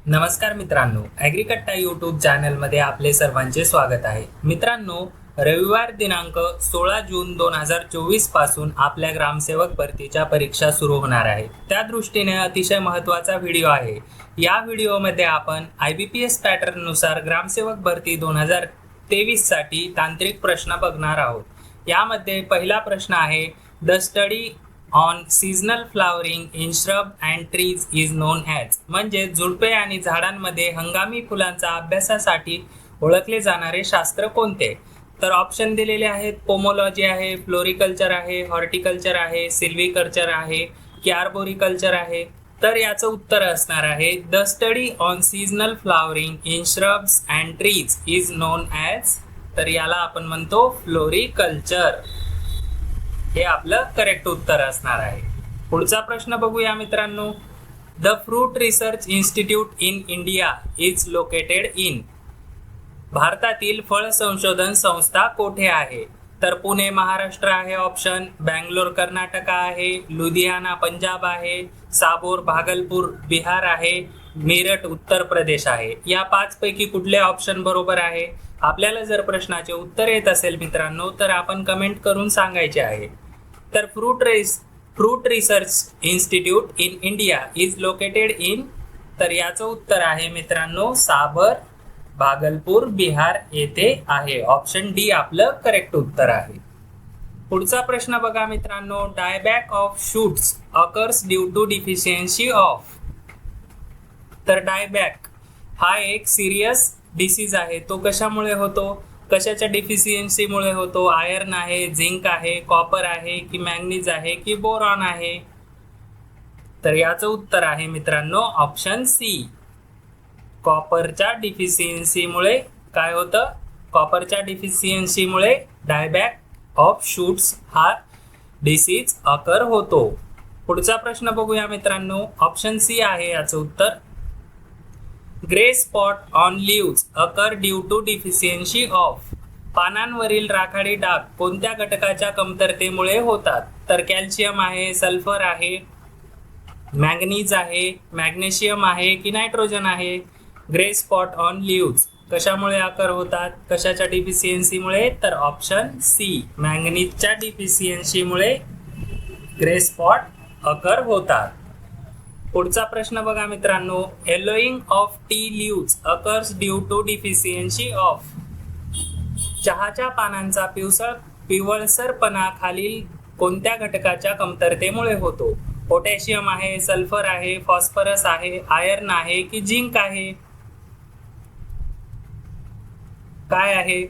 नमस्कार मित्रांनो, ॲग्रिकट्टा यूट्यूब चॅनलमध्ये आपले सर्वांचे स्वागत आहे. मित्रांनो, रविवार दिनांक 16 जून 2024 पासून आपल्या ग्रामसेवक भरतीच्या परीक्षा सुरू होणार आहेत. त्या दृष्टीने अतिशय महत्त्वाचा व्हिडिओ आहे. या व्हिडिओमध्ये आपण IBPS पॅटर्ननुसार ग्रामसेवक भरती 2023 साठी तांत्रिक प्रश्न बघणार आहोत. यामध्ये पहिला प्रश्न आहे, the study on seasonal flowering in shrub and trees is non as, म्हणजे झुडपे आणि झाडांमध्ये हंगामी फुलांचा अभ्यासासाठी ओळखले जाणारे शास्त्र कोणते? तर ऑप्शन दिलेले आहेत. पोमोलॉजी आहे, फ्लोरिकल्चर आहे, हॉर्टिकल्चर आहे, सिल्व्हिकल्चर आहे की आर्बोरिकल्चर आहे. तर याचं उत्तर असणार आहे the study on seasonal flowering in shrubs and trees is non as. तर याला आपण म्हणतो फ्लोरिकल्चर. हे आपलं करेक्ट उत्तर असणार आहे. पुढचा प्रश्न बघूया मित्रांनो. The fruit research institute in India is located in, भारतातील फळ संशोधन संस्था कोठे आहे? तर पुणे महाराष्ट्र आहे ऑप्शन, बँगलोर कर्नाटक आहे, लुधियाना पंजाब आहे, साबोर भागलपूर बिहार आहे, मेरठ उत्तर प्रदेश आहे. या 5 पैकी कुठले ऑप्शन बरोबर आहे? आपल्याला जर प्रश्नाचे उत्तर येत असेल मित्रांनो तर आपण कमेंट करून सांगायचे आहे. तर fruit research institute in India is located in, तर याचं उत्तर आहे मित्रांनो साबर भागलपूर बिहार येथे आहे. ऑप्शन डी आपलं करेक्ट उत्तर आहे. पुढचा प्रश्न बघा मित्रांनो. Dieback of shoots occurs due to deficiency of, तर डायबॅक हा एक सिरियस डिसीज आहे. तो कशामुळे होतो? कशाच्या डिफिशियन्सीमुळे होतो? आयर्न आहे, झिंक आहे, कॉपर आहे की मॅंगनीज आहे की बोरॉन आहे? तर याचं उत्तर आहे मित्रांनो ऑप्शन सी. कॉपरच्या डिफिशियन्सीमुळे काय होतं? कॉपरच्या डिफिशियन्सीमुळे डायबॅक ऑफ शूट्स हा डिसीज अकर होतो. पुढचा प्रश्न बघूया मित्रांनो. ऑप्शन सी आहे याचं उत्तर. Grey spot on leaves occur due to deficiency of, पानांवरील राखाडी डाग कोणत्या घटकाच्या कमतरतेमुळे होतात? तर कॅल्शियम आहे, सल्फर आहे, मॅंगनीज आहे, मॅग्नेशियम आहे की नायट्रोजन आहे? ग्रे स्पॉट ऑन लीव्स कशामुळे अकर होतात? कशाच्या डिफिशियन्सीमुळे? तर ऑप्शन सी, मॅंगनीजच्या डिफिशियन्सीमुळे ग्रे स्पॉट अकर होतात. पुढचा प्रश्न बघा मित्रांनो. Yellowing of tea leaves occurs due to deficiency of, चहाच्या पानांचा पिवळसरपणा खालील कोणत्या घटकाच्या कमतरतेमुळे होतो? पोटॅशियम आहे, सल्फर आहे, फॉस्फरस आहे, आयर्न आहे की झिंक आहे? काय आहे?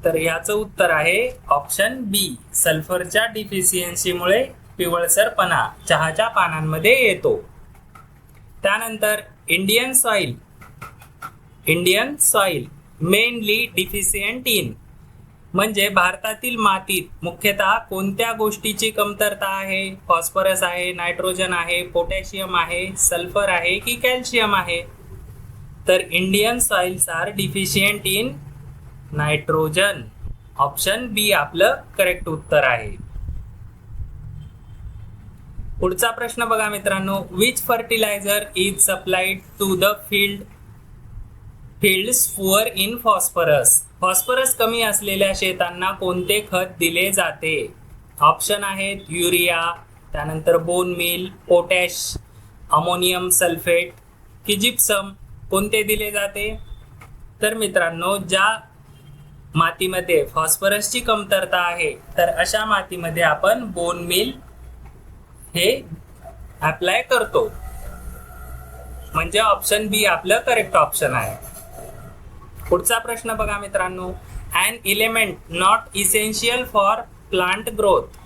तर याचं उत्तर आहे ऑप्शन बी, सल्फरच्या डिफिशियन्सीमुळे पिवळसरपणा चहाच्या पानांमध्ये येतो. त्यानंतर Indian soil mainly deficient in, म्हणजे भारतातील मातीत मुख्यतः कोणत्या गोष्टीची कमतरता आहे? फॉस्फरस आहे, नायट्रोजन आहे, पोटॅशियम आहे, सल्फर आहे की कॅल्शियम आहे? तर Indian soils are deficient in nitrogen. Option B आपलं करेक्ट उत्तर आहे. पुढचा प्रश्न बघा मित्रांनो. Which fertiliser is supplied to the fields poor in phosphorus, phosphorus कमी असलेल्या शेतांना कोणते खत दिले जाते? ऑप्शन आहेत युरिया, त्यानंतर bone meal, potash, ammonium sulphate की जिप्सम. कोणते दिले जाते? तर मित्रांनो, ज्या मातीमध्ये फॉस्फरसची कमतरता आहे तर अशा मातीमध्ये आपण बोन मील हे अप्लाय करतो. म्हणजे ऑप्शन बी आपलं करेक्ट ऑप्शन आहे. पुढचा प्रश्न बघा मित्रांनो. An element not essential for plant growth,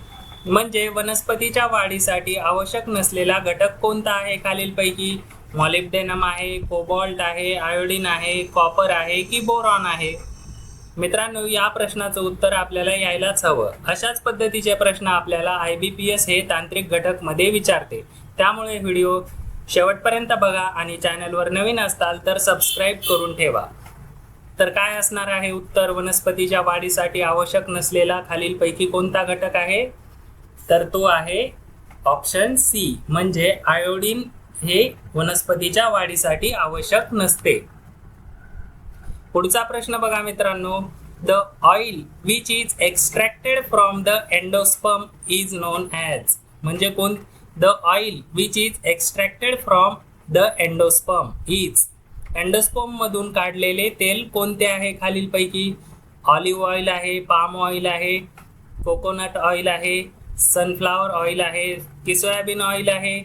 म्हणजे वनस्पतीच्या वाढीसाठी आवश्यक नसलेला घटक कोणता आहे खालीलपैकी? मॉलिब्डेनम आहे, कोबाल्ट आहे, आयोडीन आहे, कॉपर आहे की बोरॉन आहे? मित्रांनो, या प्रश्नाचं उत्तर आपल्याला यायलाच हवं. अशाच पद्धतीचे प्रश्न आपल्याला IBPS हे तांत्रिक घटक मध्ये विचारते. त्यामुळे व्हिडिओ शेवटपर्यंत बघा आणि चॅनलवर नवीन असाल तर सबस्क्राईब करून ठेवा. तर काय असणार आहे उत्तर? वनस्पतीच्या वाढीसाठी आवश्यक नसलेला खालीलपैकी कोणता घटक आहे? तर तो आहे ऑप्शन सी, म्हणजे आयोडीन हे वनस्पतीच्या वाढीसाठी आवश्यक नसते. पुढचा प्रश्न बघा मित्रांनो, the oil which is extracted from the endosperm is non as. म्हणजे कोण? The oil which is extracted from the endosperm is. Endosperm मधून काढलेले तेल कोणते आहे खालीलपैकी? ऑलिव्ह ऑइल आहे, पाम ऑइल आहे, कोकोनट ऑइल आहे, सनफ्लावर ऑइल आहे की सोयाबीन ऑइल आहे?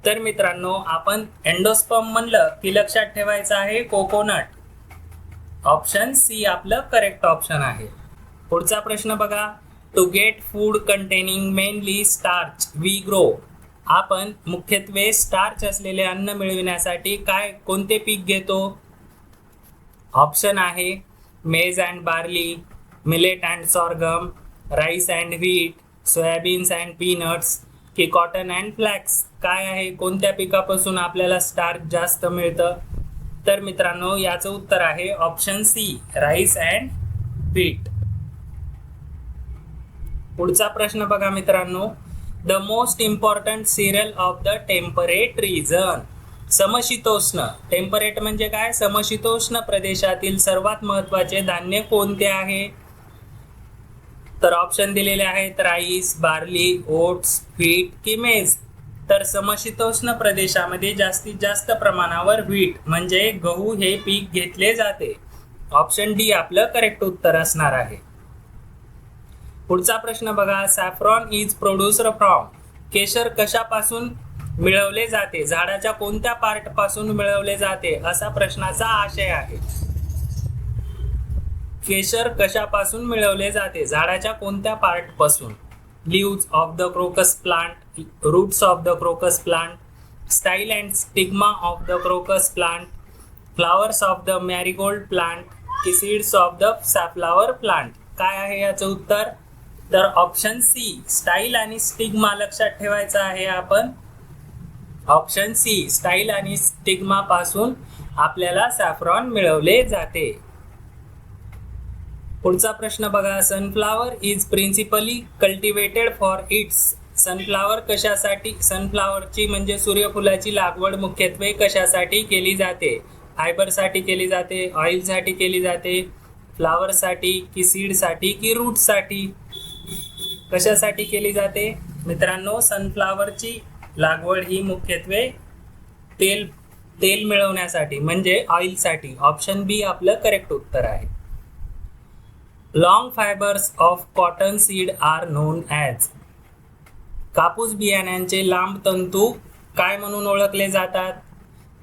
तर मित्रांनो, आपण एंडोस्पर्म म्हणलं की लक्षात ठेवायचं आहे कोकोनट. ऑप्शन सी आपलं करेक्ट ऑप्शन आहे. पुढचा प्रश्न बघा, to get food containing mainly starch we grow. आपण मुख्यत्वे स्टार्च असलेले अन्न मिळविण्यासाठी कोणते पीक घेतो? ऑप्शन आहे मेज and barley, millet and sorghum, rice and wheat, soya beans and peanuts की कॉटन अँड फ्लॅक्स. काय आहे? कोणत्या पिकापासून आपल्याला स्टार्च जास्त मिळतं? तर मित्रांनो, याचं उत्तर आहे option C, rice and wheat. पुढचा प्रश्न बघा मित्रांनो, the most important cereal of the temperate region. समशीतोष्ण, टेम्परेट म्हणजे काय? समशीतोष्ण प्रदेशातील सर्वात महत्त्वाचे धान्य कोणते आहे? तर ऑप्शन दिलेले आहेत राईस, बार्ली, ओट्स, व्हीट की मेज. तर समशीतोष्ण प्रदेशामध्ये जास्तीत जास्त प्रमाणावर व्हीट म्हणजे गहू हे पीक घेतले जाते. ऑप्शन डी आपलं करेक्ट उत्तर असणार आहे. पुढचा प्रश्न बघा, सॅफ्रॉन इज प्रोड्यूस्ड फ्रॉम. केशर कशापासून मिळवले जाते? झाडाच्या कोणत्या पार्ट पासून मिळवले जाते असा प्रश्नाचा आशय आहे. केशर कशापासून मिळवले जाते? झाडाच्या कोणत्या पार्ट पासून? Leaves of the crocus plant, roots of the crocus plant, style and stigma of the crocus plant, flowers of the marigold plant की seeds of the safflower plant. काय आहे याचं उत्तर? तर ऑप्शन सी, स्टाईल आणि stigma लक्षात ठेवायचा आहे आपण. ऑप्शन सी, स्टाईल आणि स्टिग्मा पासून आपल्याला सॅफ्रॉन मिळवले जाते. पुढचा प्रश्न बघा, sunflower is principally cultivated for its. Sunflower कशासाठी? सनफ्लावरची म्हणजे सूर्यफुलाची लागवड मुख्यत्वे कशासाठी केली जाते? फायबरसाठी केली जाते, ऑइलसाठी केली जाते, फ्लावरसाठी की सीडसाठी की रूटसाठी? कशासाठी केली जाते? मित्रांनो, सनफ्लावरची लागवड ही मुख्यत्वे तेल मिळवण्यासाठी म्हणजे ऑइलसाठी. ऑप्शन बी आपलं करेक्ट उत्तर आहे. Long fibres of cotton seed are known as. कापूस बियाण्यांचे लांब तंतू काय म्हणून ओळखले जातात?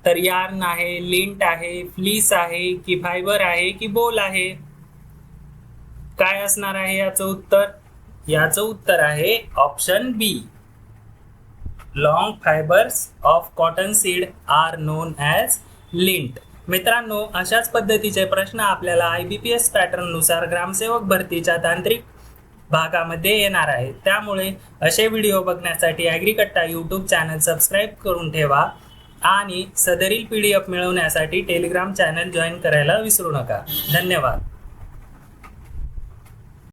तर यार्न आहे, लिंट आहे, फ्लीस आहे की फायबर आहे की बोल आहे? काय असणार आहे याचं उत्तर? याचं उत्तर आहे option B, long fibres of cotton seed are known as lint. मित्रांनो, अशाच पद्धतीचे प्रश्न आपल्याला IBPS पॅटर्ननुसार ग्रामसेवक भरतीच्या तांत्रिक भागामध्ये येणार आहे. त्यामुळे असे व्हिडिओ बघण्यासाठी ॲग्रीकट्टा यूट्यूब चॅनल सबस्क्राईब करून ठेवा आणि सदरील PDF मिळवण्यासाठी टेलिग्राम चॅनल जॉईन करायला विसरू नका. धन्यवाद.